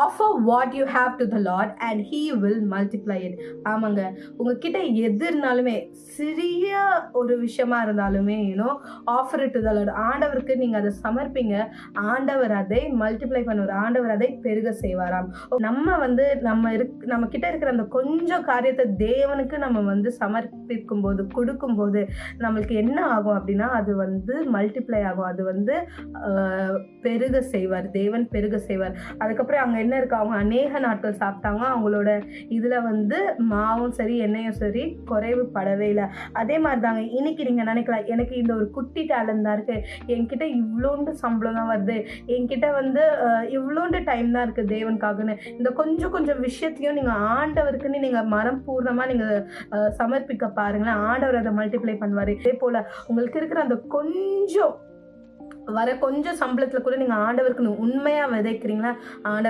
Offer what you have to the Lord and he will multiply it. ஆமாங்க, உங்ககிட்ட எது இருந்தாலுமே, சிறிய ஒரு விஷயமா இருந்தாலுமே offer it to the Lord. ஆண்டவருக்கு நீங்க அதை சமர்ப்பிங்க, ஆண்டவர் அதை மல்டிப்ளை பண்ணுவார், ஆண்டவர் அதை பெருக செய்வாராம். நம்ம கிட்ட இருக்கிற அந்த கொஞ்சம் காரியத்தை தேவனுக்கு நம்ம சமர்ப்பிக்கும் போது, கொடுக்கும் போது நம்மளுக்கு என்ன ஆகும் அப்படின்னா, அது மல்டிப்ளை ஆகும், அது பெருக செய்வார், தேவன் பெருக செய்வார். அதுக்கப்புறம் அங்க என்ன இருக்கு, அவங்க அநேக நாட்கள் சாப்பிட்டாங்க, அவங்களோட இதுல மாவும் சரி எண்ணெயும் சரி குறைவு படவே இல்லை. அதே மாதிரி தாங்க இன்னைக்கு நீங்க நினைக்கலாம், எனக்கு இந்த ஒரு குட்டி டேலண்ட் தான் இருக்கு, என்கிட்ட இவ்வளோண்டு சம்பளம் தான் வருது, என்கிட்ட இவ்வளோண்டு டைம் தான் இருக்கு தேவனுக்காகன்னு. இந்த கொஞ்சம் கொஞ்சம் விஷயத்தையும் நீங்க ஆண்டவருக்குன்னு நீங்க மனம் பூர்ணமா நீங்க சமர்ப்பிக்க பாருங்களேன், ஆண்டவர் அதை மல்டிப்ளை பண்ணுவாரு. இதே போல உங்களுக்கு இருக்கிற அந்த கொஞ்சம் சம்பளத்துல கூட நீங்க ஆண்டவருக்கு உண்மையா விதைக்கிறீங்களா, ஆண்டவர்